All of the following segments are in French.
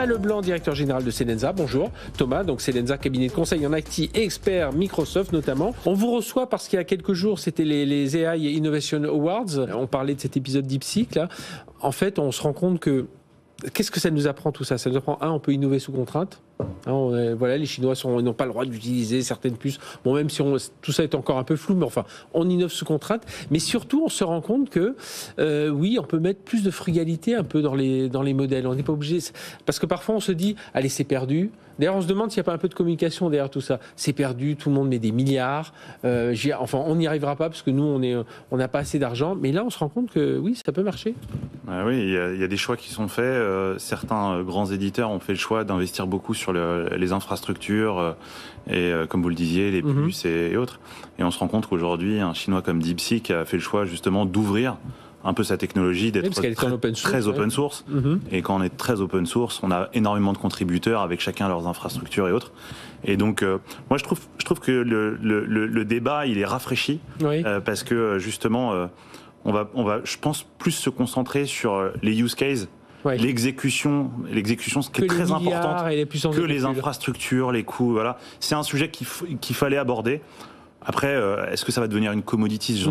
Thomas Leblanc, directeur général de Selensa. Bonjour Thomas, donc Selensa, cabinet de conseil en IT et expert Microsoft notamment. On vous reçoit parce qu'il y a quelques jours, c'était les AI Innovation Awards. On parlait de cet épisode DeepSeek là. En fait, on se rend compte que qu'est-ce que ça nous apprend tout ça? Ça nous apprend, on peut innover sous contrainte. Voilà, les Chinois ils n'ont pas le droit d'utiliser certaines puces. Bon, même si tout ça est encore un peu flou, mais enfin, on innove sous contrainte. Mais surtout, on se rend compte que oui, on peut mettre plus de frugalité un peu dans les modèles. On n'est pas obligé, parce que parfois on se dit, allez, c'est perdu. D'ailleurs, on se demande s'il n'y a pas un peu de communication derrière tout ça. C'est perdu, tout le monde met des milliards. Enfin, on n'y arrivera pas parce que nous, on n'a pas assez d'argent. Mais là, on se rend compte que oui, ça peut marcher. Oui, il y a des choix qui sont faits. Certains grands éditeurs ont fait le choix d'investir beaucoup sur les infrastructures et, comme vous le disiez, les puces et autres. Et on se rend compte qu'aujourd'hui, un Chinois comme DeepSeek a fait le choix justement d'ouvrir un peu sa technologie, d'être très open source. Et quand on est très open source, on a énormément de contributeurs avec chacun leurs infrastructures et autres. Et donc, moi, je trouve que le débat, il est rafraîchi parce que justement, on va, je pense, plus se concentrer sur les use cases. L'exécution, ce qui est très important, que les infrastructures, les coûts. Voilà, c'est un sujet qu'il fallait aborder. Après, est-ce que ça va devenir une commodity?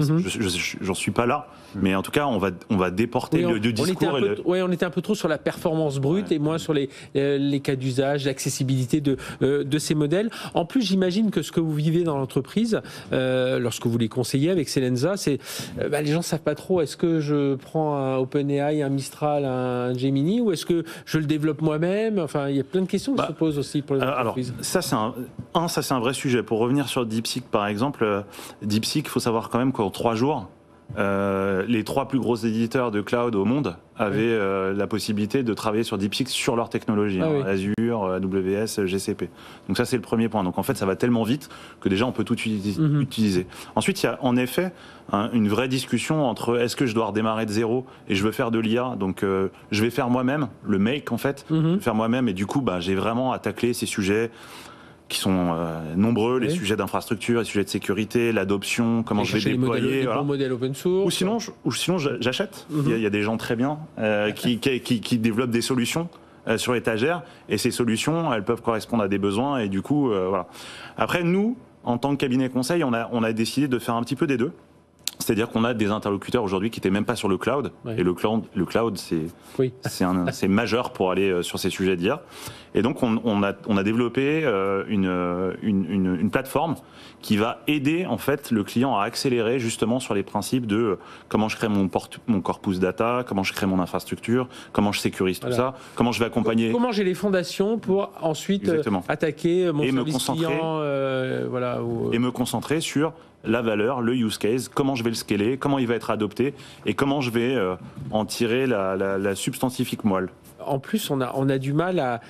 J'en suis pas là, mais en tout cas, on va déporter le discours. On était un peu trop sur la performance brute et moins sur les cas d'usage, l'accessibilité de ces modèles. En plus, j'imagine que ce que vous vivez dans l'entreprise, lorsque vous les conseillez avec Selensa, c'est les gens savent pas trop. Est-ce que je prends un OpenAI, un Mistral, un Gemini, ou est-ce que je le développe moi-même? Enfin, il y a plein de questions qui se posent aussi pour les entreprises. Alors, ça c'est un vrai sujet. Pour revenir sur DeepSeek, par exemple. DeepSeek, il faut savoir quand même qu'en 3 jours, les 3 plus gros éditeurs de cloud au monde avaient la possibilité de travailler sur DeepSeek sur leur technologie, Azure, AWS, GCP. Donc ça, c'est le premier point. Donc en fait, ça va tellement vite que déjà, on peut tout utiliser. Ensuite, il y a en effet une vraie discussion entre est-ce que je dois redémarrer de zéro et je veux faire de l'IA, donc je vais faire moi-même, le make en fait, je vais faire moi-même, et du coup, j'ai vraiment à tacler ces sujets qui sont nombreux, les sujets d'infrastructure, les sujets de sécurité, l'adoption, comment je vais déployer. Les bons modèles open source. Ou sinon j'achète. Il y a des gens très bien qui développent des solutions sur étagère, et ces solutions, elles peuvent correspondre à des besoins, et du coup, voilà. Après, nous, en tant que cabinet conseil, on a décidé de faire un petit peu des deux. C'est-à-dire qu'on a des interlocuteurs aujourd'hui qui n'étaient même pas sur le cloud. Et le cloud, c'est majeur pour aller sur ces sujets d'IA. Et donc, on a développé une plateforme qui va aider en fait le client à accélérer justement sur les principes de comment je crée mon corpus data, comment je crée mon infrastructure, comment je sécurise tout ça, comment je vais accompagner. Comment j'ai les fondations pour ensuite attaquer mon service client, et me concentrer sur la valeur, le use case, comment je vais le scaler, comment il va être adopté et comment je vais en tirer la substantifique moelle. En plus, on a du mal à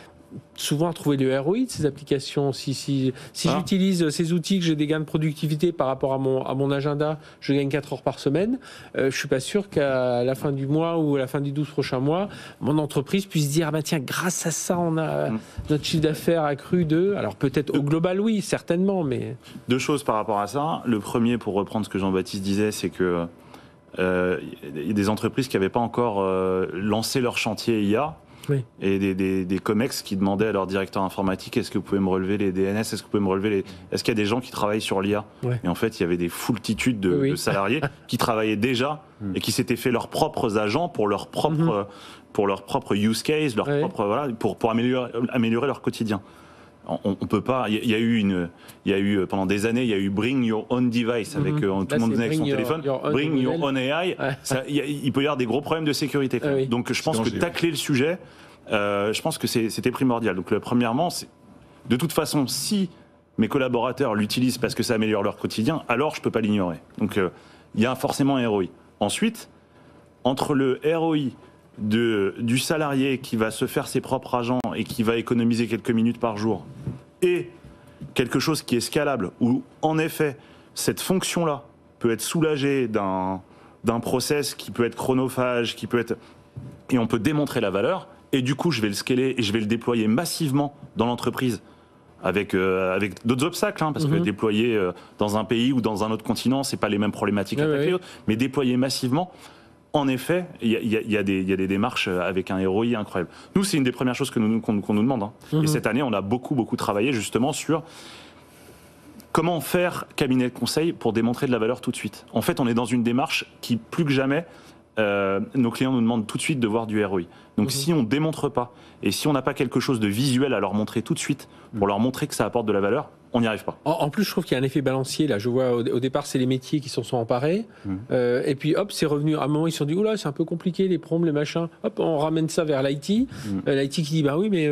souvent trouver le ROI de ces applications. Si j'utilise ces outils, que j'ai des gains de productivité par rapport à mon agenda, je gagne 4 heures par semaine, je suis pas sûr qu'à la fin du mois ou à la fin des 12 prochains mois, mon entreprise puisse dire tiens, grâce à ça, on a notre chiffre d'affaires accru alors peut-être au global, oui, certainement, mais... 2 choses par rapport à ça. Le premier, pour reprendre ce que Jean-Baptiste disait, c'est que y a des entreprises qui n'avaient pas encore lancé leur chantier IA. Et des COMEX qui demandaient à leur directeur informatique est-ce que vous pouvez me relever les DNS, est-ce que vous pouvez me relever est-ce qu'il y a des gens qui travaillent sur l'IA? Et en fait, il y avait des foultitudes de salariés qui travaillaient déjà et qui s'étaient fait leurs propres agents pour leur propre use case, pour améliorer leur quotidien. On peut pas. Il y a eu pendant des années, il y a eu Bring Your Own Device avec tout le monde venait avec son téléphone. Bring Your Own AI. Il peut y avoir des gros problèmes de sécurité. Donc je pense que tacler le sujet, je pense que c'était primordial. Donc premièrement, de toute façon, si mes collaborateurs l'utilisent parce que ça améliore leur quotidien, alors je peux pas l'ignorer. Donc il y a forcément un ROI. Ensuite, entre le ROI du salarié qui va se faire ses propres agents et qui va économiser quelques minutes par jour, et quelque chose qui est scalable, où en effet cette fonction-là peut être soulagée d'un process qui peut être chronophage, et on peut démontrer la valeur, et du coup je vais le scaler et je vais le déployer massivement dans l'entreprise avec d'autres obstacles, parce que déployer dans un pays ou dans un autre continent, c'est pas les mêmes problématiques à tacler, mais déployer massivement, en effet, il y a des démarches avec un ROI incroyable. Nous, c'est une des premières choses qu'on nous demande. Hein. Et cette année, on a beaucoup travaillé justement sur comment faire cabinet de conseil pour démontrer de la valeur tout de suite. En fait, on est dans une démarche qui, plus que jamais, nos clients nous demandent tout de suite de voir du ROI. Donc si on ne démontre pas, et si on n'a pas quelque chose de visuel à leur montrer tout de suite, pour leur montrer que ça apporte de la valeur, on n'y arrive pas. En plus, je trouve qu'il y a un effet balancier. Là, je vois au départ, c'est les métiers qui s'en sont emparés. Et puis, hop, c'est revenu. À un moment, ils se sont dit, oula, c'est un peu compliqué, les prompts, les machins. Hop, on ramène ça vers l'IT. L'IT qui dit, bah oui, mais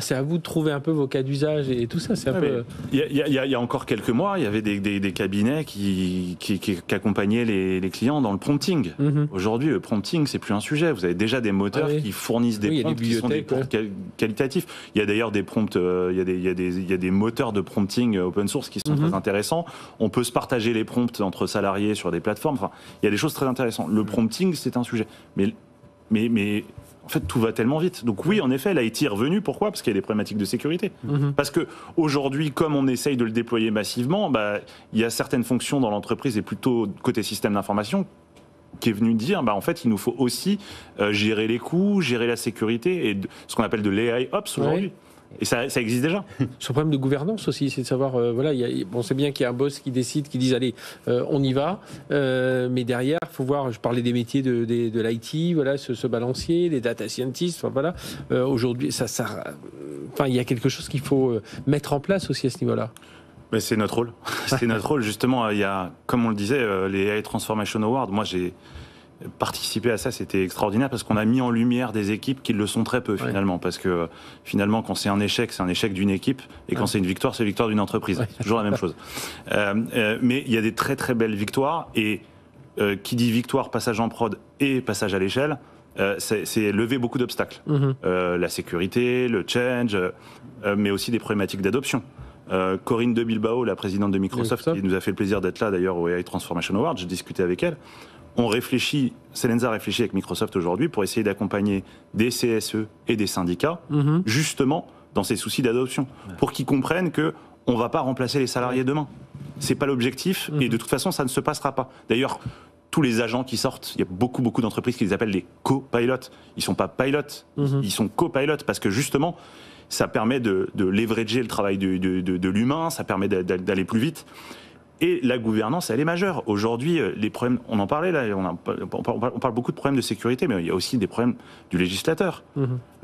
c'est à vous de trouver un peu vos cas d'usage et tout ça. C'est un peu. Il y a encore quelques mois, il y avait des cabinets qui accompagnaient les clients dans le prompting. Aujourd'hui, le prompting, c'est plus un sujet. Vous avez déjà des moteurs qui fournissent des prompts qui sont des prompts qualitatifs. Il y a d'ailleurs des prompts, il y a des moteurs de prompting open source qui sont très intéressants. On peut se partager les prompts entre salariés sur des plateformes. Enfin, il y a des choses très intéressantes. Le prompting, c'est un sujet. Mais en fait, tout va tellement vite. Donc oui, en effet, l'IT est revenu. Pourquoi ? Parce qu'il y a des problématiques de sécurité. Parce qu'aujourd'hui, comme on essaye de le déployer massivement, il y a certaines fonctions dans l'entreprise, et plutôt côté système d'information, qui est venu dire, en fait, il nous faut aussi gérer les coûts, gérer la sécurité, et ce qu'on appelle de l'AI Ops aujourd'hui. Et ça existe déjà. Son problème de gouvernance aussi, c'est de savoir, on sait bien qu'il y a un boss qui décide, qui dit, allez, on y va, mais derrière, il faut voir, je parlais des métiers de l'IT, voilà, ce balancier, des data scientists, aujourd'hui, il y a quelque chose qu'il faut mettre en place aussi à ce niveau-là. Mais c'est notre rôle. C'est notre rôle, justement. Il y a, comme on le disait, les AI Transformation Awards. Moi, j'ai participer à ça, c'était extraordinaire parce qu'on a mis en lumière des équipes qui le sont très peu finalement, parce que finalement quand c'est un échec d'une équipe, et quand c'est une victoire, c'est la victoire d'une entreprise. C'est toujours la même chose. Mais il y a des très très belles victoires, et qui dit victoire, passage en prod et passage à l'échelle, c'est lever beaucoup d'obstacles. La sécurité, le change, mais aussi des problématiques d'adoption. Corinne de Bilbao, la présidente de Microsoft, qui nous a fait le plaisir d'être là d'ailleurs au AI Transformation Award, j'ai discuté avec elle. Celenza réfléchit avec Microsoft aujourd'hui pour essayer d'accompagner des CSE et des syndicats, justement dans ces soucis d'adoption, pour qu'ils comprennent qu'on ne va pas remplacer les salariés demain. C'est pas l'objectif, et de toute façon, ça ne se passera pas. D'ailleurs, tous les agents qui sortent, il y a beaucoup d'entreprises qui les appellent les co-pilotes. Ils ne sont pas pilotes, ils sont co-pilotes, parce que justement, ça permet de leverager le travail de l'humain, ça permet d'aller plus vite. Et la gouvernance, elle est majeure. Aujourd'hui, les problèmes, on en parlait là, on parle beaucoup de problèmes de sécurité, mais il y a aussi des problèmes du législateur.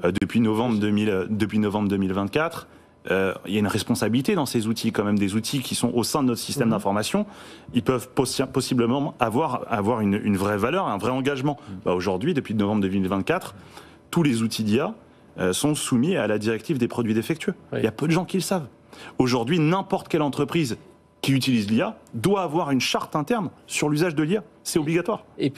Depuis novembre 2024, il y a une responsabilité dans ces outils, quand même, des outils qui sont au sein de notre système d'information. Ils peuvent possiblement avoir une vraie valeur, un vrai engagement. Aujourd'hui, depuis novembre 2024, tous les outils d'IA sont soumis à la directive des produits défectueux. Il y a peu de gens qui le savent. Aujourd'hui, n'importe quelle entreprise qui utilise l'IA doit avoir une charte interne sur l'usage de l'IA. C'est obligatoire. Et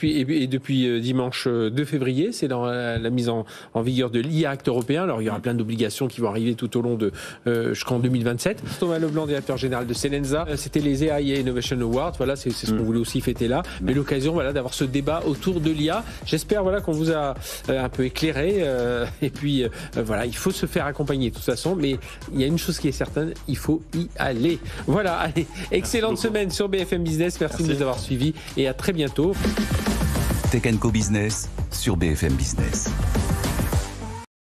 depuis dimanche 2 février, c'est dans la mise en vigueur de l'IA Act européen. Alors, il y aura plein d'obligations qui vont arriver tout au long jusqu'en 2027. Thomas Leblanc, directeur général de Celenza. C'était les AI Innovation Awards. Voilà, c'est ce qu'on voulait aussi fêter là. Mais l'occasion, d'avoir ce débat autour de l'IA. J'espère, qu'on vous a un peu éclairé. Et puis, il faut se faire accompagner de toute façon. Mais il y a une chose qui est certaine, il faut y aller. Voilà, allez. Excellente semaine sur BFM Business. Merci de nous avoir suivis et à très bientôt. Tech & Co Business sur BFM Business.